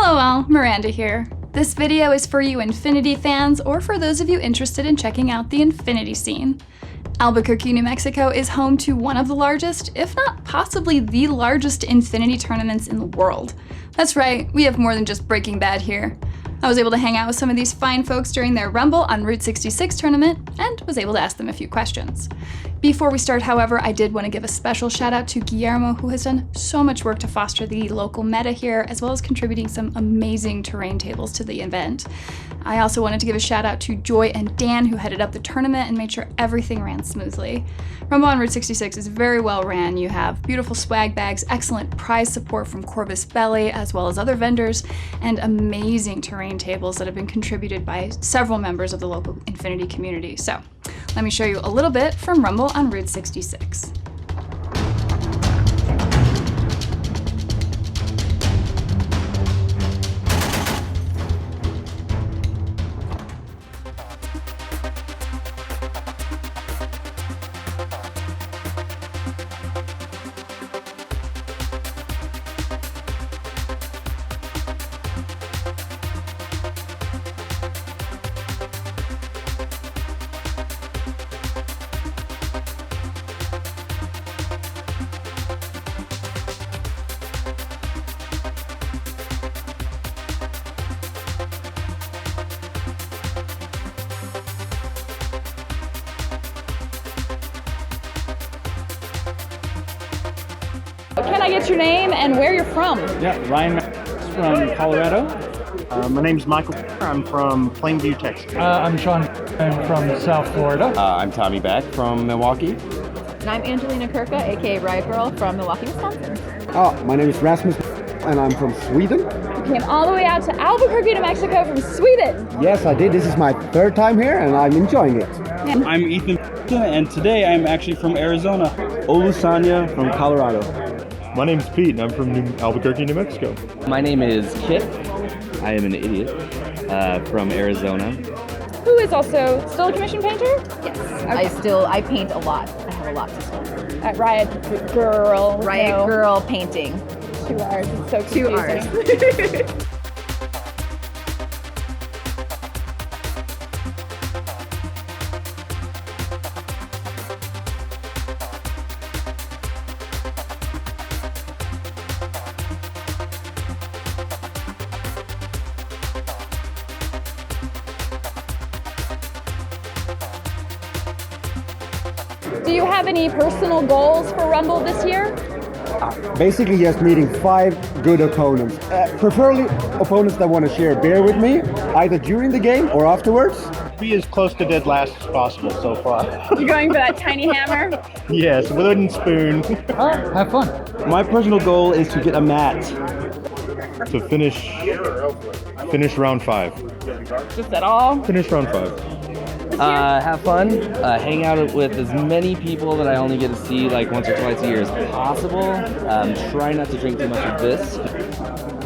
Hello all, Miranda here. This video is for you Infinity fans or for those of you interested in checking out the Infinity scene. Albuquerque, New Mexico is home to one of the largest, if not possibly the largest Infinity tournaments in the world. That's right, we have more than just Breaking Bad here. I was able to hang out with some of these fine folks during their Rumble on Route 66 tournament and was able to ask them a few questions. Before we start, however, I did want to give a special shout out to Guillermo, who has done so much work to foster the local meta here, as well as contributing some amazing terrain tables to the event. I also wanted to give a shout out to Joy and Dan, who headed up the tournament and made sure everything ran smoothly. Rumble on Route 66 is very well ran. You have beautiful swag bags, excellent prize support from Corvus Belli, as well as other vendors, and amazing terrain tables that have been contributed by several members of the local Infinity community. So, let me show you a little bit from Rumble on Route 66. Can I get your name and where you're from? Yeah, Ryan from Colorado. My name's Michael. I'm from Plainview, Texas. I'm Sean. I'm from South Florida. I'm Tommy Beck from Milwaukee. And I'm Angelina Kirka, aka WarGamerGirl from Milwaukee, Wisconsin. My name is Rasmus and I'm from Sweden. You came all the way out to Albuquerque, New Mexico from Sweden. Yes, I did. This is my third time here and I'm enjoying it. I'm Ethan and today I'm actually from Arizona. Olusanya from Colorado. My name's Pete and I'm from Albuquerque, New Mexico. My name is Kip. I am an idiot from Arizona. Who is also still a commission painter? Yes, I paint a lot. I have a lot to still. At Riot Girl. Riot Girl painting. 2 hours. It's so 2 confusing. hours. Do you have any personal goals for Rumble this year? Basically just meeting 5 good opponents. Preferably opponents that want to share a beer with me, either during the game or afterwards. Be as close to dead last as possible so far. You're going for that tiny hammer? Yes, wooden spoon. All right, have fun. My personal goal is to get a mat. To finish round 5. Just at all? Finish round 5. Have fun, hang out with as many people that I only get to see like once or twice a year as possible. Try not to drink too much of this.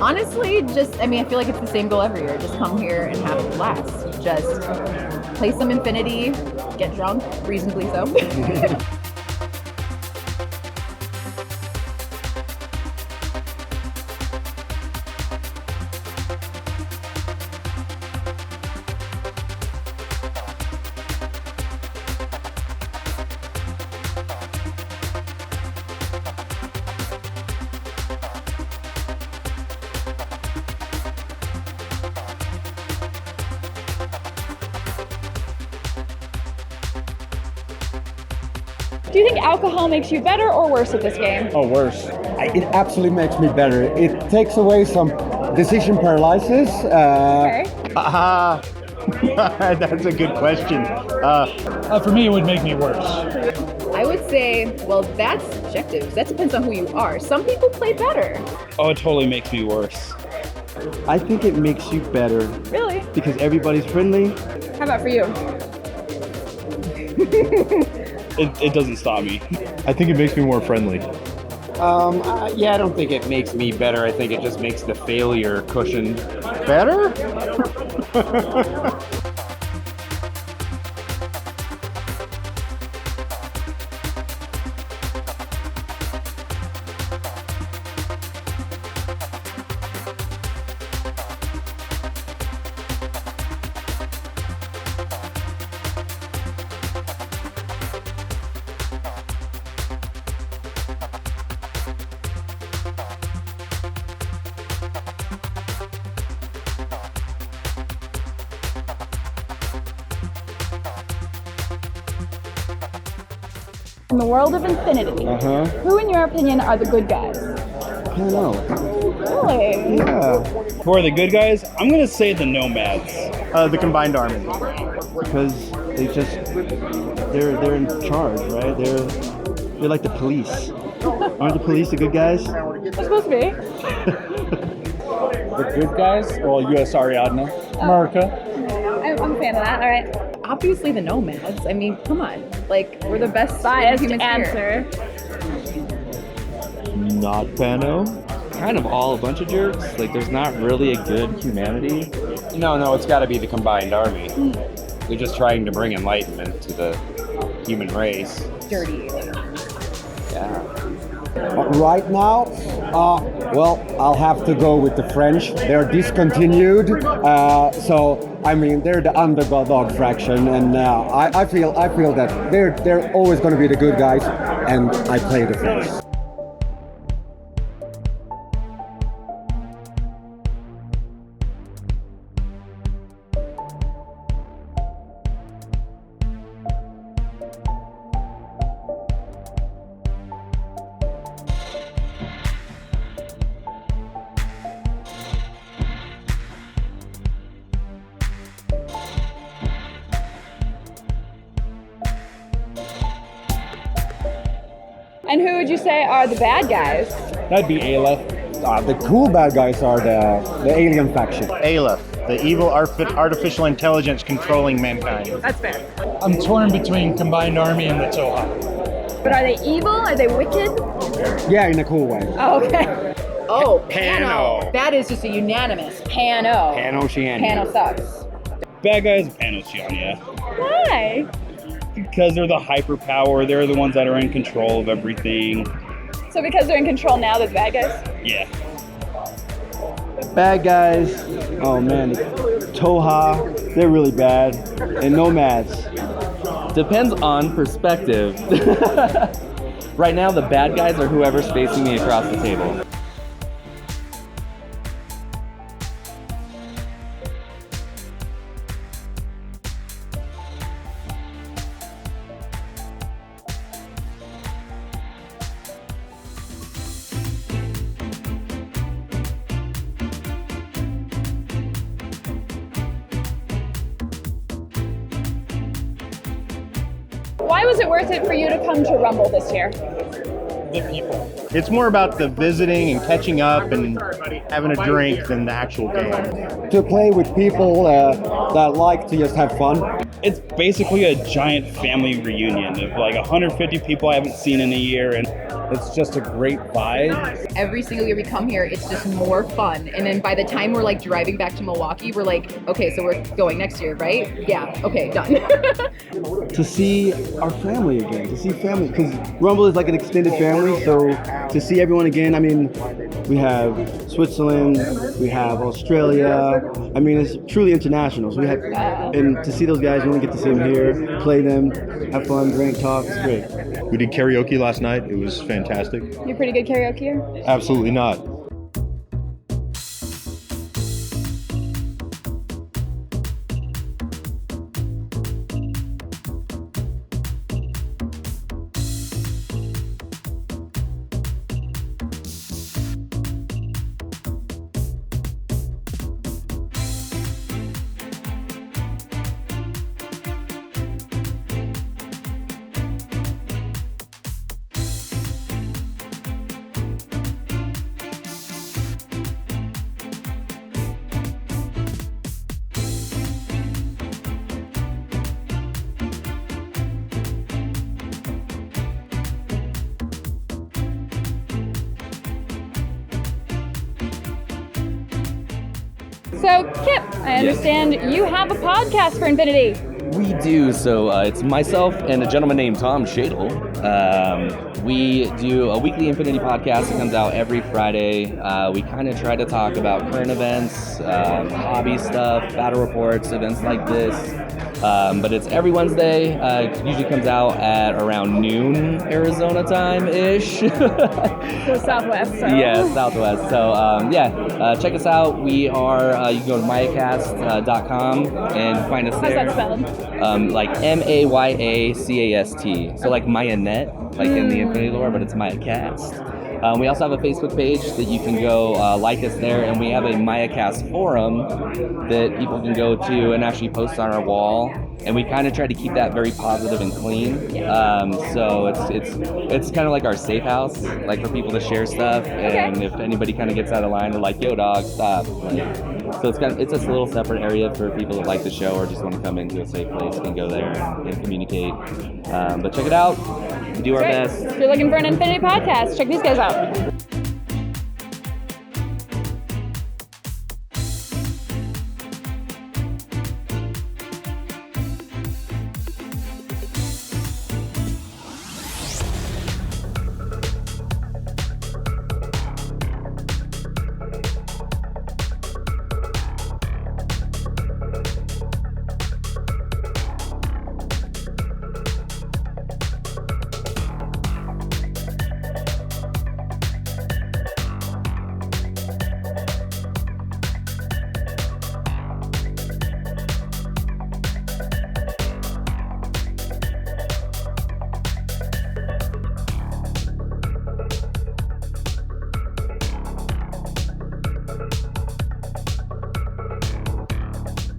Honestly, I feel like it's the same goal every year. Just come here and have a blast. Just play some Infinity, get drunk, reasonably so. Do you think alcohol makes you better or worse at this game? Oh, worse. It absolutely makes me better. It takes away some decision paralysis. Okay. That's a good question. For me, it would make me worse. I would say, well, that's subjective. That depends on who you are. Some people play better. Oh, it totally makes me worse. I think it makes you better Really? because everybody's friendly. How about for you? It doesn't stop me. I think it makes me more friendly. Yeah, I don't think it makes me better. I think it just makes the failure cushioned. Better? In the world of Infinity, who, in your opinion, are the good guys? I don't know. Really? Yeah. Who are the good guys? I'm gonna say the Nomads. The Combined Army. Because they're in charge, right? They're like the police. Aren't the police the good guys? They're supposed to be. The good guys? Well, U.S. Ariadne. America. I'm a fan of that. All right. Obviously the Nomads. I mean, come on. Like, we're the best Biased humans here. answer. Not Pano. Kind of all a bunch of jerks. Like, there's not really a good humanity. No, it's got to be the Combined Army. They're just trying to bring enlightenment to the human race. Dirty. Yeah. Right now, well, I'll have to go with the French. They're discontinued, so I mean they're the underdog fraction, and I feel that they're always going to be the good guys, and I play the French. And who would you say are the bad guys? That'd be Ayla. The cool bad guys are the alien faction. Aleph, the evil artificial intelligence controlling mankind. That's fair. I'm torn between Combined Army and the Toha. But are they evil? Are they wicked? Yeah, in a cool way. Oh, okay. Oh, Pano. That is just a unanimous Pano. Pano-Oceania. Pano sucks. Bad guys, Pano-Oceania. Why? Because they're the hyperpower. They're the ones that are in control of everything. So because they're in control now, they're the bad guys? Yeah. Bad guys. Oh man, Toha. They're really bad. And Nomads. Depends on perspective. Right now, the bad guys are whoever's facing me across the table. Why was it worth it for you to come to Rumble this year? The people. It's more about the visiting and catching up and having a drink than the actual game. To play with people that like to just have fun. It's basically a giant family reunion of like 150 people I haven't seen in a year, and it's just a great vibe. Every single year we come here, it's just more fun. And then by the time we're like driving back to Milwaukee, we're like, okay, so we're going next year, right? Yeah, okay, done. To see our family again, to see family, because Rumble is like an extended family, so to see everyone again, I mean, we have Switzerland, we have Australia, I mean, it's truly international, so we have, and to see those guys, we only get to see them here, play them, have fun, drink, talk, it's great. We did karaoke last night, it was fantastic. You're pretty good karaoke-er? Absolutely not. So, Kip, I understand you have a podcast for Infinity. We do, so it's myself and a gentleman named Tom Shadle. We do a weekly Infinity podcast that comes out every Friday. We kind of try to talk about current events, hobby stuff, battle reports, events like this. But it's every Wednesday. It usually comes out at around noon Arizona time-ish. So Southwest. So. Yeah, Southwest. So check us out. We are, you can go to mayacast.com and find us there. How's that spelled? Like MAYACAST. So like Mayanet, like in the Infinity lore, but it's Mayacast. We also have a Facebook page that you can go like us there, and we have a Mayacast forum that people can go to and actually post on our wall. And we kind of try to keep that very positive and clean. So it's kind of like our safe house, like for people to share stuff. And if anybody kind of gets out of line, they're like, "Yo, dog, stop." So it's just a little separate area for people that like the show or just want to come into a safe place and go there and communicate. But check it out. We do our best. If you're looking for an Infinity podcast, check these guys out.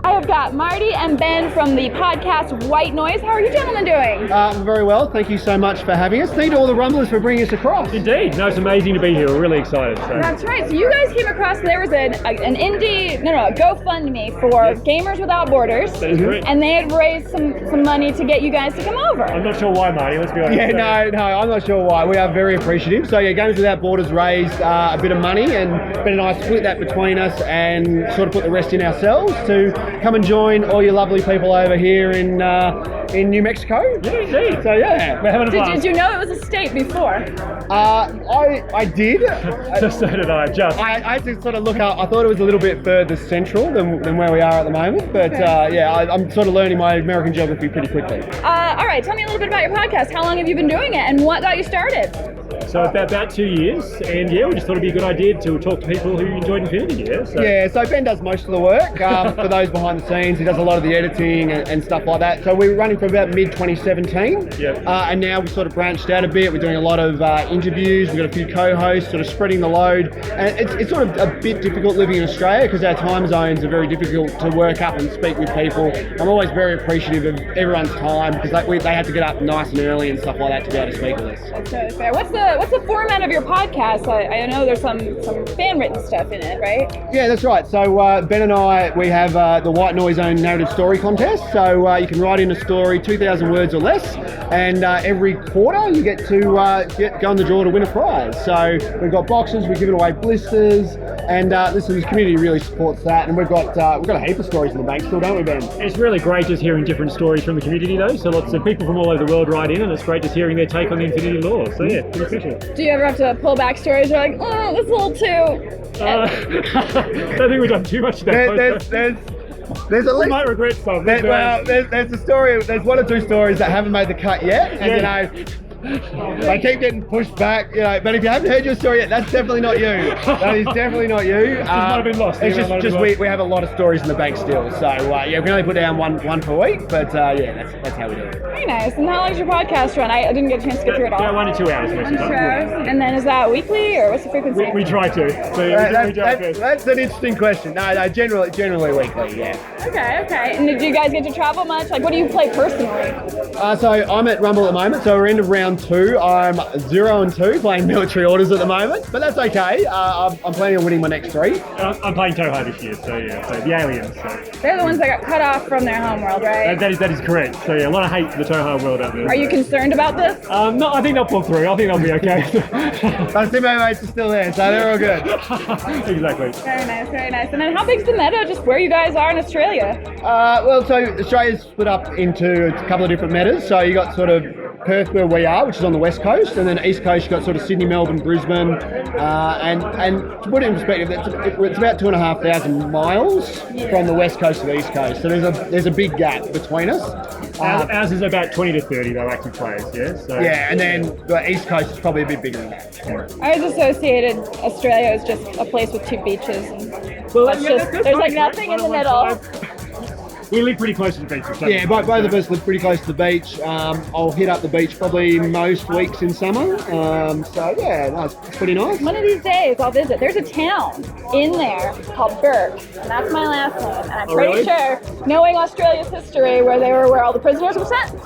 I've got Marty and Ben from the podcast White Noise. How are you gentlemen doing? Very well. Thank you so much for having us. Thank you to all the Rumblers for bringing us across. Indeed. No, it's amazing to be here. We're really excited. So. That's right. So you guys came across, there was a GoFundMe for Gamers Without Borders. That is correct. And they had raised some money to get you guys to come over. I'm not sure why, Marty. Let's be honest. Yeah, no, I'm not sure why. We are very appreciative. So yeah, Gamers Without Borders raised a bit of money, and Ben and I split that between us and sort of put the rest in ourselves to come and join all your lovely people over here in New Mexico. Yeah, indeed. So yeah, we're having a blast. Did you know it was a state before? I did. Just so did I. I had to sort of look up. I thought it was a little bit further central than where we are at the moment. But I'm sort of learning my American geography pretty quickly. All right, tell me a little bit about your podcast. How long have you been doing it, and what got you started? So about 2 years, and we just thought it'd be a good idea to talk to people who enjoyed Infinity. So Ben does most of the work. For those behind the scenes, he does a lot of the editing and stuff like that. So we were running from about mid-2017, and now we've sort of branched out a bit. We're doing a lot of interviews. We've got a few co-hosts, sort of spreading the load. And it's sort of a bit difficult living in Australia because our time zones are very difficult to work up and speak with people. I'm always very appreciative of everyone's time because they have to get up nice and early and stuff like that to be able to speak with us. That's totally fair. What's the format of your podcast? I know there's some fan-written stuff in it, right? Yeah, that's right. So Ben and I, we have the White Noise Own Narrative Story Contest. So you can write in a story, 2,000 words or less, and every quarter you get to go on the draw to win a prize. So we've got boxes, we're giving away blisters, and this community really supports that. And we've got a heap of stories in the bank still, don't we, Ben? It's really great just hearing different stories from the community, though. So lots of people from all over the world write in, and it's great just hearing their take on the Infinity lore. So yeah, pretty special. Do you ever have to pull back stories? You're like, oh, that's a little too. I don't think we've done too much of that. There's at least, we might regret some. There's a story. There's one or two stories that haven't made the cut yet, and they keep getting pushed back, but if you haven't heard your story yet, that's definitely not you. That is definitely not you. Might have been lost. It's just we have a lot of stories in the bank still, so we can only put down one per week, but that's how we do it. Very nice. And how long does your podcast run? I didn't get a chance to get through it all. About 1 to 2 hours. 1 to 2 hours. And then is that weekly, or what's the frequency? We try to. So that's an interesting question. No, generally weekly, yeah. Okay. And do you guys get to travel much? Like, what do you play personally? So I'm at Rumble at the moment, so we're into round 2. I'm 0-2 playing military orders at the moment, but that's okay. I'm planning on winning my next 3. I'm playing Toho this year, so the aliens. So. They're the ones that got cut off from their homeworld, right? That is correct. So a lot of hate for the Toho world out there. Are you concerned about this? No, I think they'll pull through. I think they'll be okay. My mates are still there, so they're all good. Exactly. Very nice. And then how big's the meta, just where you guys are in Australia? So Australia's split up into a couple of different metas. So you got sort of Perth where we are, which is on the west coast, and then east coast you've got sort of Sydney, Melbourne, Brisbane, and to put it in perspective, it's about 2,500 miles from the west coast to the east coast. So there's a big gap between us. Ours is about 20 to 30 though, active players, yeah? So. Yeah, and then the east coast is probably a bit bigger than that. I was associated Australia as just a place with 2 beaches. And there's like nothing in the middle. We live pretty close to the beach. Yeah, both of us live pretty close to the beach. I'll hit up the beach probably most weeks in summer. So yeah, no, it's pretty nice. One of these days I'll visit. There's a town in there called Burke, and that's my last name. And I'm pretty sure, knowing Australia's history, where all the prisoners were sent,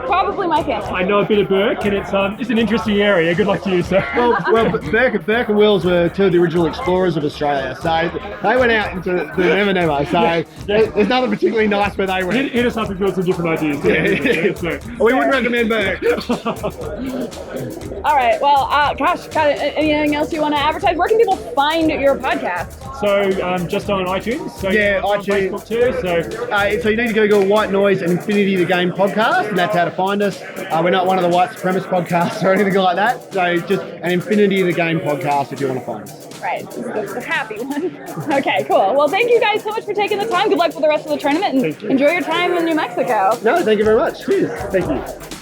probably my family. I know a bit of Burke, and it's an interesting area. Good luck to you, sir. Well, Burke and Wills were 2 of the original explorers of Australia, so they went out into the Never Never. So there's nothing particularly nice where they went. Hit us up if you've got some different ideas. We wouldn't recommend Burke. All right. Well, gosh, anything else you want to advertise? Where can people find your podcast? So just on iTunes. So yeah, on iTunes. Facebook too. So you need to Google White Noise and Infinity the Game podcast, and that's how to find us. We're not one of the white supremacist podcasts or anything like that. So just an Infinity the Game podcast if you want to find us. Right, the happy one. Okay, cool. Well, thank you guys so much for taking the time. Good luck for the rest of the tournament, and enjoy your time in New Mexico. No, thank you very much. Cheers. Thank you.